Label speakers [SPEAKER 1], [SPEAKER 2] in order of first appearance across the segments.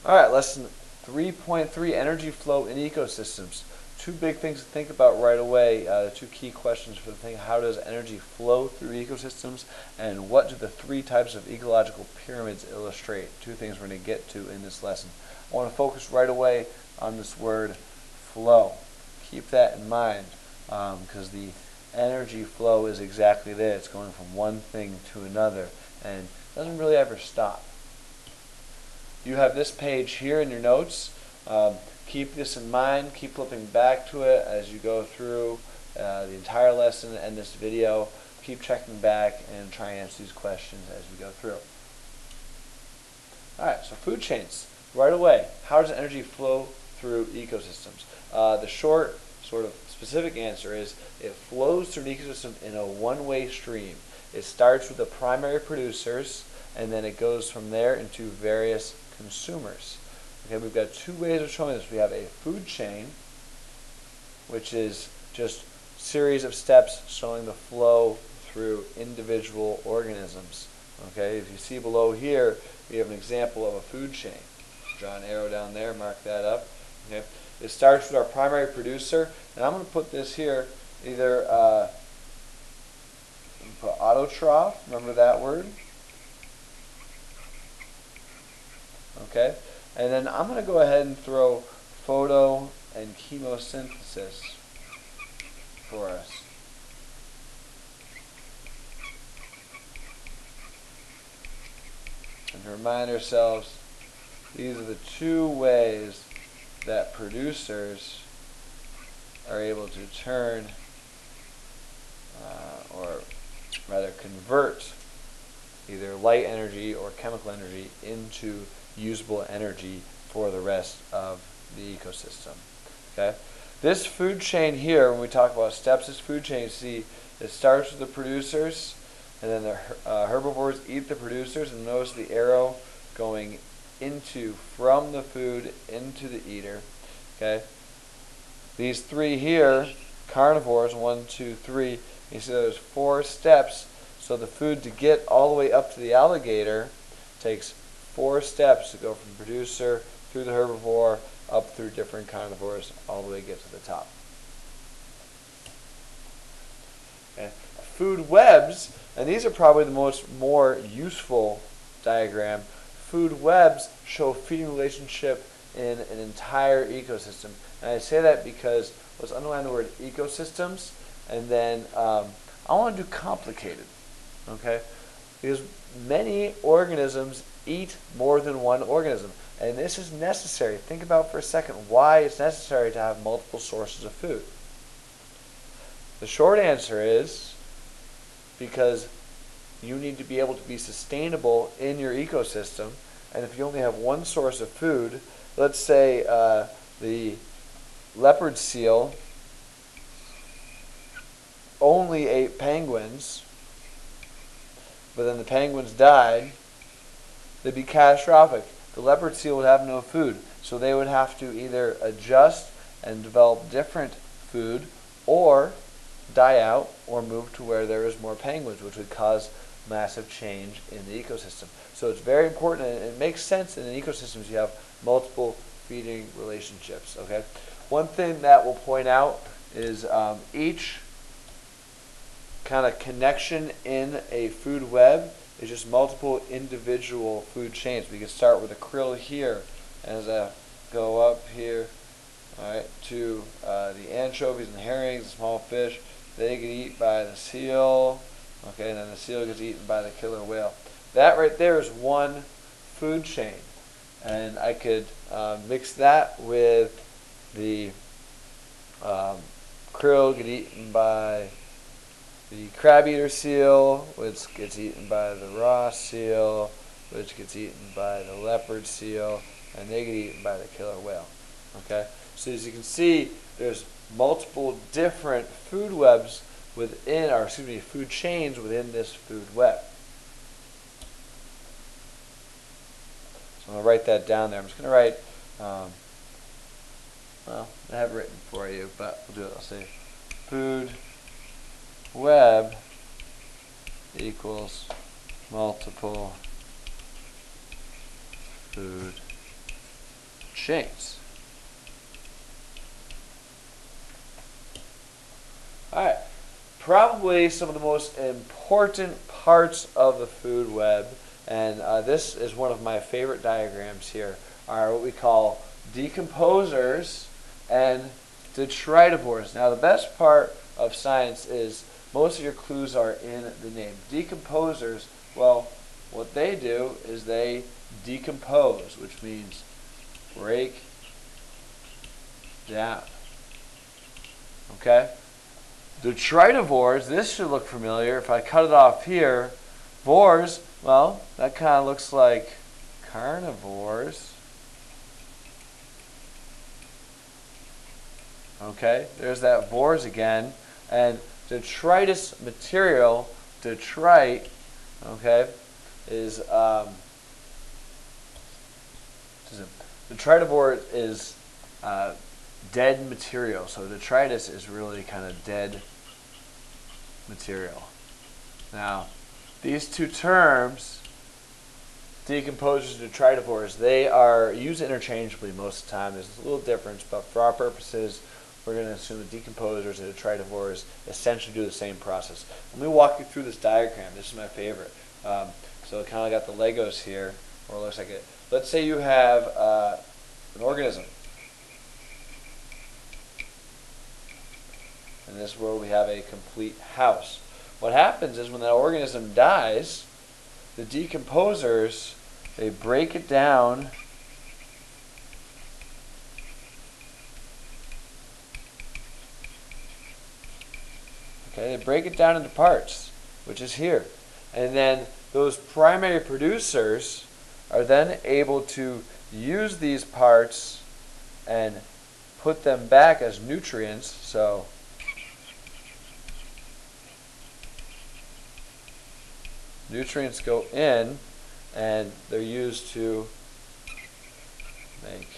[SPEAKER 1] All right, lesson 3.3, energy flow in ecosystems. Two big things to think about right away, two key questions for the thing: how does energy flow through ecosystems, and what do the three types of ecological pyramids illustrate? Two things we're going to get to in this lesson. I want to focus right away on this word flow. Keep that in mind, because the energy flow is exactly that. It's going from one thing to another, and it doesn't really ever stop. You have this page here in your notes. Keep this in mind. Keep flipping back to it as you go through the entire lesson and this video. Keep checking back and try and answer these questions as we go through. Alright, so food chains. Right away, how does energy flow through ecosystems? The short, sort of specific answer is it flows through an ecosystem in a one-way stream. It starts with the primary producers, and then it goes from there into various consumers. Okay, we've got two ways of showing this. We have a food chain, which is just a series of steps showing the flow through individual organisms. Okay, if you see below here, we have an example of a food chain. Draw an arrow down there, mark that up. Okay, it starts with our primary producer, and I'm going to put this here either put autotroph, remember that word? Okay, and then I'm going to go ahead and throw photo and chemosynthesis for us. And to remind ourselves, these are the two ways that producers are able to turn, or rather convert, either light energy or chemical energy into usable energy for the rest of the ecosystem. Okay, this food chain here, when we talk about steps, this food chain, see, it starts with the producers, and then the herbivores eat the producers, and notice the arrow going from the food into the eater. Okay, these three here, carnivores, 1, 2, 3. You see there's 4 steps. So the food to get all the way up to the alligator takes 4 steps to go from producer through the herbivore up through different carnivores all the way to get to the top. Okay. Food webs, and these are probably the more useful diagram. Food webs show a feeding relationship in an entire ecosystem. And I say that because let's underline the word ecosystems, and then I want to do complicated. Okay? Because many organisms eat more than one organism. And this is necessary. Think about for a second why it's necessary to have multiple sources of food. The short answer is because you need to be able to be sustainable in your ecosystem. And if you only have one source of food, let's say the leopard seal only ate penguins, but then the penguins died, they'd be catastrophic. The leopard seal would have no food, so they would have to either adjust and develop different food, or die out, or move to where there is more penguins, which would cause massive change in the ecosystem. So it's very important, and it makes sense in ecosystems you have multiple feeding relationships. Okay, one thing that we'll point out is each kind of connection in a food web is just multiple individual food chains. We can start with a krill here, and as I go up here, all right, to the anchovies and herrings, the small fish, they get eaten by the seal. Okay, and then the seal gets eaten by the killer whale. That right there is one food chain, and I could mix that with the krill get eaten by the crab-eater seal, which gets eaten by the Ross seal, which gets eaten by the leopard seal, and they get eaten by the killer whale. Okay, so as you can see, there's multiple different food webs within, or excuse me, food chains within this food web. So I'm going to write that down there. I'm just going to write, well, I have it written for you, but we'll do it. I'll say food web equals multiple food chains. Alright, probably some of the most important parts of the food web, and this is one of my favorite diagrams here, are what we call decomposers and detritivores. Now the best part of science is most of your clues are in the name. Decomposers, well, what they do is they decompose, which means break down. Okay? Detritivores, this should look familiar. If I cut it off here, vores, well, that kind of looks like carnivores. Okay, there's that vores again. And detritus material, detrite, okay, is detritivore is dead material. So detritus is really kind of dead material. Now, these two terms, decomposers and detritivores, they are used interchangeably most of the time. There's a little difference, but for our purposes, we're going to assume that decomposers and detritivores essentially do the same process. Let me walk you through this diagram. This is my favorite. So it kind of got the Legos here, or it looks like it. Let's say you have an organism. In this world, we have a complete house. What happens is when that organism dies, the decomposers, they break it down they break it down into parts, which is here. And then those primary producers are then able to use these parts and put them back as nutrients. So nutrients go in and they're used to make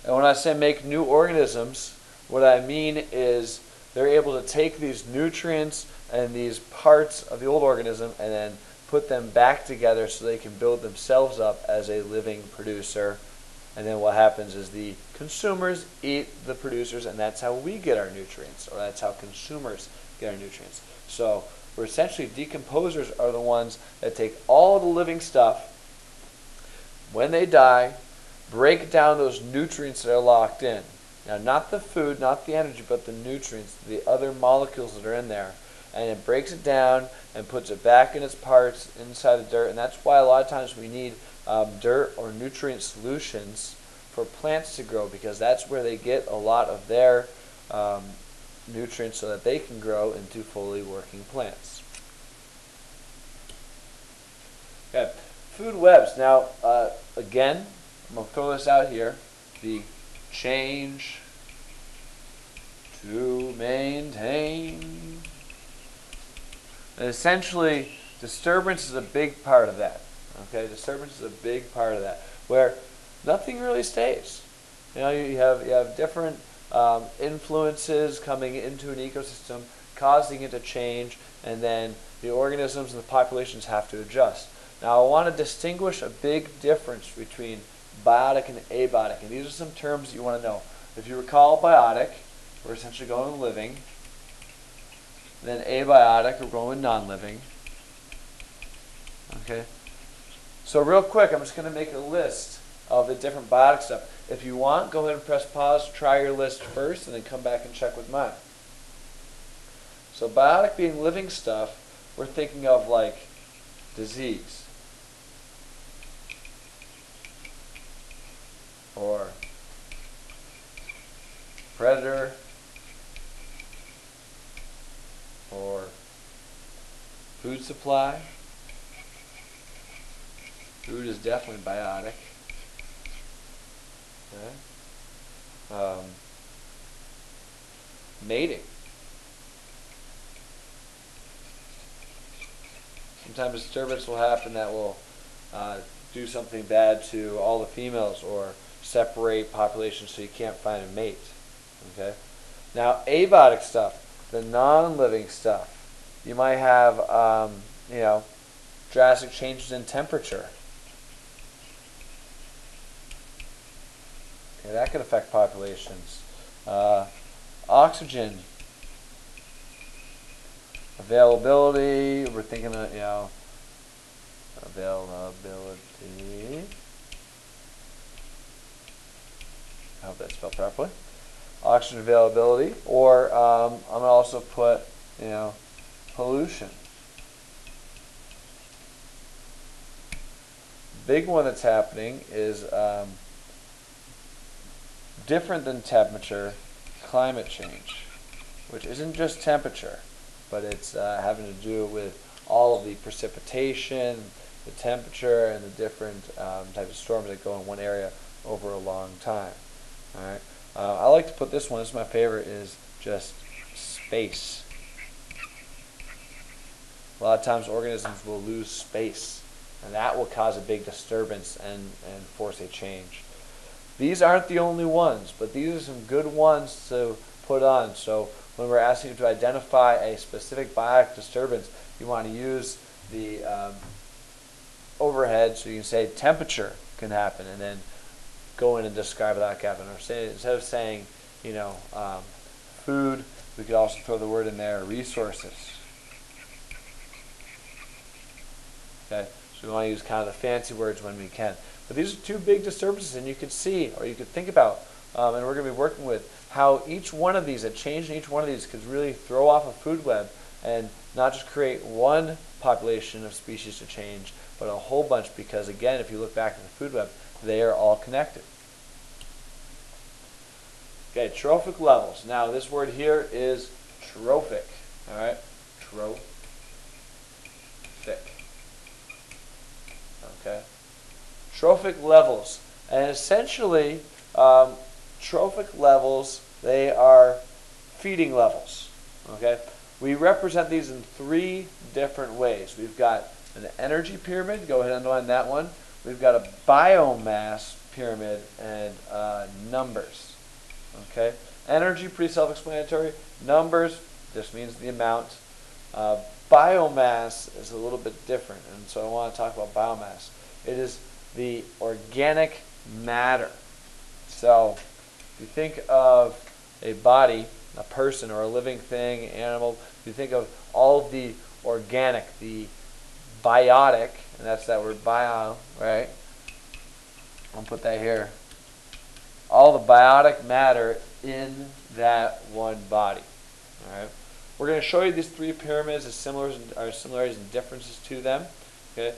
[SPEAKER 1] and when I say make new organisms, what I mean is they're able to take these nutrients and these parts of the old organism and then put them back together so they can build themselves up as a living producer. And then what happens is the consumers eat the producers, and that's how we get our nutrients, or that's how consumers get our nutrients. So we're essentially, decomposers are the ones that take all the living stuff, when they die, break down those nutrients that are locked in. Now, not the food, not the energy, but the nutrients, the other molecules that are in there. And it breaks it down and puts it back in its parts inside the dirt. And that's why a lot of times we need dirt or nutrient solutions for plants to grow, because that's where they get a lot of their nutrients so that they can grow into fully working plants. Okay, food webs. Now, again, I'm going to throw this out here. The change to maintain. And essentially, disturbance is a big part of that. Okay, disturbance is a big part of that, where nothing really stays. You know, you have different influences coming into an ecosystem, causing it to change, and then the organisms and the populations have to adjust. Now, I want to distinguish a big difference between biotic and abiotic, and these are some terms you want to know. If you recall, biotic, we're essentially going with living. Then abiotic, we're going with non-living. Okay. So real quick, I'm just going to make a list of the different biotic stuff. If you want, go ahead and press pause, try your list first, and then come back and check with mine. So biotic being living stuff, we're thinking of like disease, or predator, or food supply. Food is definitely biotic. Okay. Mating. Sometimes disturbance will happen that will do something bad to all the females or separate populations so you can't find a mate. Okay. Now, abiotic stuff, the non-living stuff. You might have drastic changes in temperature. Okay, that could affect populations. Oxygen availability. We're thinking of availability. I hope that's spelled properly. Oxygen availability, or I'm gonna also put pollution. Big one that's happening is different than temperature, climate change, which isn't just temperature, but it's having to do with all of the precipitation, the temperature, and the different types of storms that go in one area over a long time. All right. I like to put this one. This is my favorite. Is just space. A lot of times, organisms will lose space, and that will cause a big disturbance and force a change. These aren't the only ones, but these are some good ones to put on. So when we're asking you to identify a specific biotic disturbance, you want to use the overhead, so you can say temperature can happen, and then go in and describe that happen. Or say, instead of saying, food, we could also throw the word in there, resources. Okay, so we want to use kind of the fancy words when we can. But these are two big disturbances, and you could see, or you could think about, and we're going to be working with how each one of these, a change in each one of these could really throw off a food web and not just create one population of species to change, but a whole bunch, because again, if you look back at the food web, they are all connected. Okay, trophic levels. Now this word here is trophic. All right, trophic. Okay, trophic levels, and essentially, trophic levels, they are feeding levels. Okay, we represent these in three different ways. We've got an energy pyramid. Go ahead and underline that one. We've got a biomass pyramid and numbers. Okay, energy, pretty self-explanatory. Numbers just means the amount. Biomass is a little bit different, and so I want to talk about biomass. It is the organic matter. So if you think of a body, a person, or a living thing, animal, if you think of all of the organic, the biotic, and that's that word bio, right? I'll put that here. All the biotic matter in that one body. All right. We're going to show you these three pyramids as similarities and differences to them. Okay.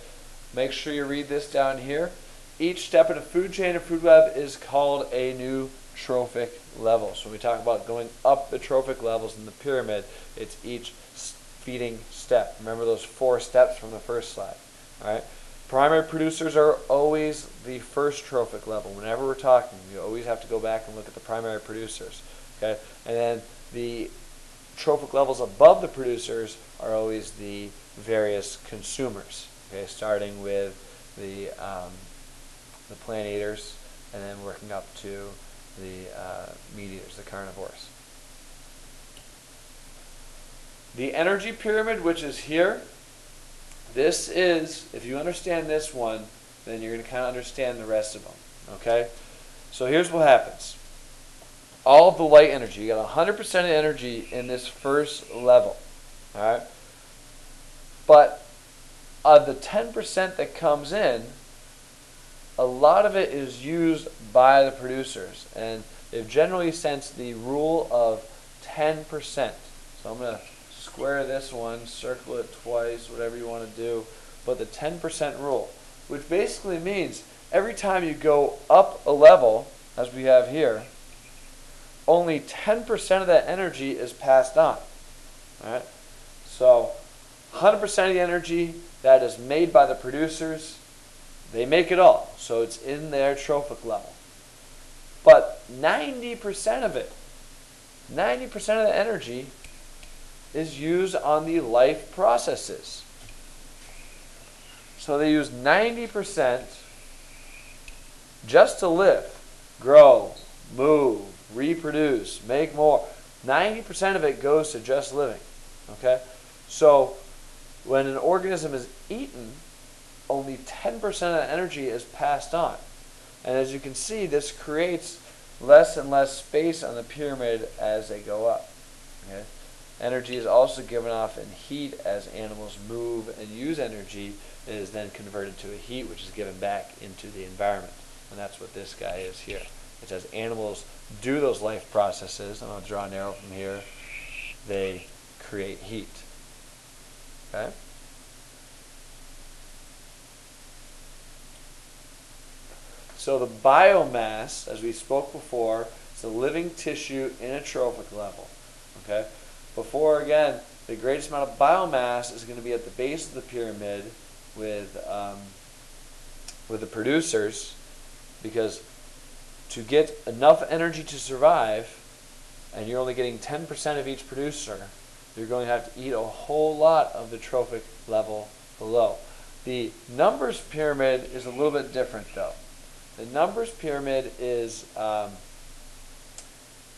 [SPEAKER 1] Make sure you read this down here. Each step in a food chain or food web is called a new trophic level. So when we talk about going up the trophic levels in the pyramid, it's each feeding step. Remember those 4 steps from the first slide. All right. Primary producers are always the first trophic level. Whenever we're talking, you always have to go back and look at the primary producers. Okay, and then the trophic levels above the producers are always the various consumers. Okay, starting with the plant eaters, and then working up to the meat eaters, the carnivores. The energy pyramid, which is here. This is, if you understand this one, then you're going to kind of understand the rest of them. Okay? So here's what happens. All of the light energy, you got 100% of energy in this first level. Alright? But of the 10% that comes in, a lot of it is used by the producers. And they've generally sensed the rule of 10%. So I'm going to square this one, circle it twice, whatever you want to do, but the 10% rule, which basically means every time you go up a level, as we have here, only 10% of that energy is passed on. All right? So 100% of the energy that is made by the producers, they make it all. So it's in their trophic level. But 90% of it, 90% of the energy is used on the life processes. So they use 90% just to live, grow, move, reproduce, make more. 90% of it goes to just living. Okay? So When an organism is eaten, only 10% of the energy is passed on. And as you can see, this creates less and less space on the pyramid as they go up. Okay? Energy is also given off in heat as animals move and use energy. It is then converted to a heat, which is given back into the environment. And that's what this guy is here. It says animals do those life processes. I'm going to draw an arrow from here. They create heat. Okay? So the biomass, as we spoke before, is the living tissue in a trophic level. Okay? Before, again, the greatest amount of biomass is going to be at the base of the pyramid with the producers, because to get enough energy to survive, and you're only getting 10% of each producer, you're going to have to eat a whole lot of the trophic level below. The numbers pyramid is a little bit different, though. The numbers pyramid is not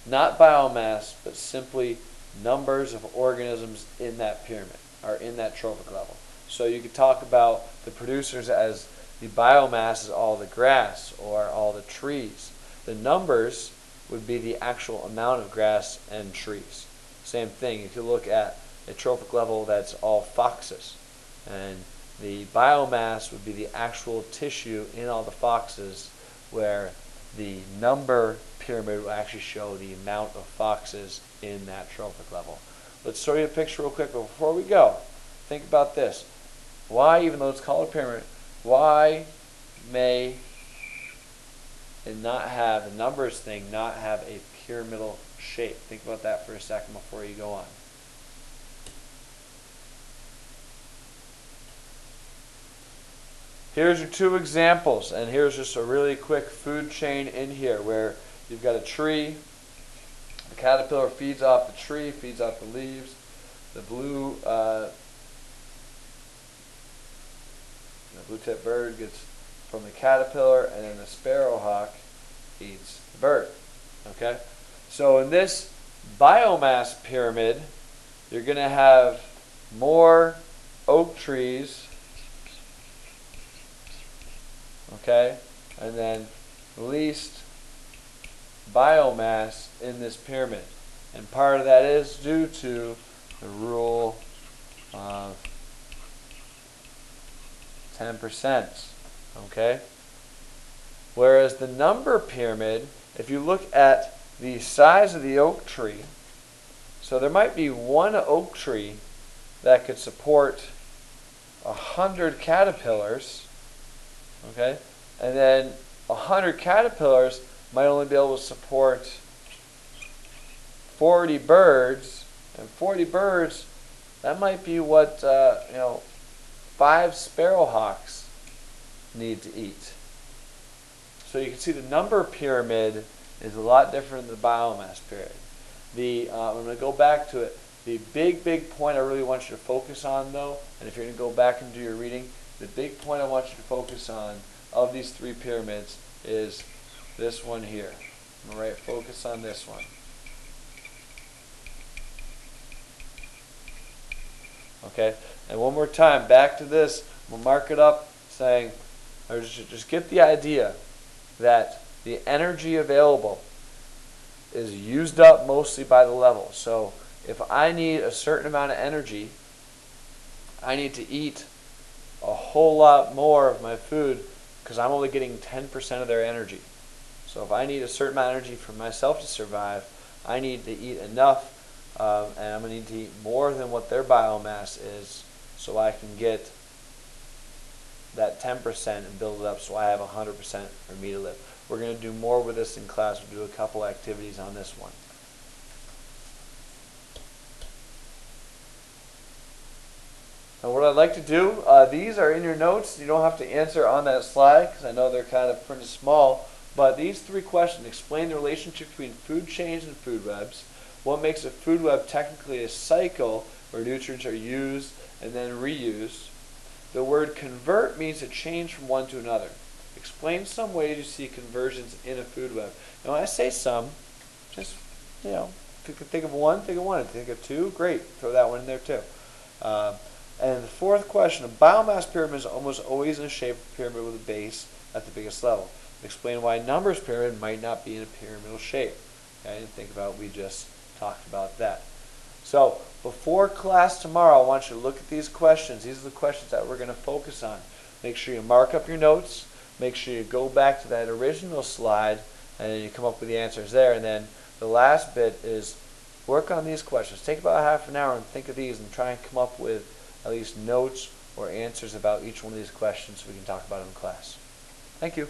[SPEAKER 1] biomass, but simply numbers of organisms in that pyramid, or in that trophic level. So you could talk about the producers as the biomass is all the grass or all the trees. The numbers would be the actual amount of grass and trees. Same thing, if you look at a trophic level, that's all foxes. And the biomass would be the actual tissue in all the foxes, where the number pyramid will actually show the amount of foxes in that trophic level. Let's show you a picture real quick, but before we go, think about this. Why, even though it's called a pyramid, why may it not have, the numbers thing, not have a pyramidal shape? Think about that for a second before you go on. Here's your two examples, and here's just a really quick food chain in here where you've got a tree. The caterpillar feeds off the tree, feeds off the leaves. The blue-tip bird gets from the caterpillar, and then the sparrowhawk eats the bird. Okay? So in this biomass pyramid, you're going to have more oak trees, okay, and then least biomass in this pyramid. And part of that is due to the rule of 10%, okay? Whereas the number pyramid, if you look at the size of the oak tree, so there might be one oak tree that could support 100 caterpillars, okay? And then 100 caterpillars might only be able to support 40 birds, and 40 birds, that might be what 5 sparrowhawks need to eat. So you can see the number pyramid is a lot different than the biomass pyramid. I'm going to go back to it. The big point I really want you to focus on, though, and if you're going to go back and do your reading, the big point I want you to focus on of these three pyramids is this one here. All right, focus on this one. Okay, and one more time, back to this. We'll mark it up saying, or just get the idea that the energy available is used up mostly by the level. So if I need a certain amount of energy, I need to eat a whole lot more of my food because I'm only getting 10% of their energy. So if I need a certain amount of energy for myself to survive, I need to eat enough, and I'm going to need to eat more than what their biomass is so I can get that 10% and build it up so I have 100% for me to live. We're going to do more with this in class. We'll do a couple activities on this one. And what I'd like to do, these are in your notes. You don't have to answer on that slide because I know they're kind of pretty small. But these three questions: explain the relationship between food chains and food webs. What makes a food web technically a cycle where nutrients are used and then reused? The word convert means to change from one to another. Explain some ways you see conversions in a food web. Now when I say some, just, if you can think of one, think of one. If you think of two, great. Throw that one in there too. And the fourth question, a biomass pyramid is almost always in the shape of a pyramid with a base at the biggest level. Explain why numbers pyramid might not be in a pyramidal shape. Okay, and think about, we just talked about that. So before class tomorrow, I want you to look at these questions. These are the questions that we're going to focus on. Make sure you mark up your notes. Make sure you go back to that original slide and then you come up with the answers there. And then the last bit is work on these questions. Take about half an hour and think of these and try and come up with at least notes or answers about each one of these questions so we can talk about them in class. Thank you.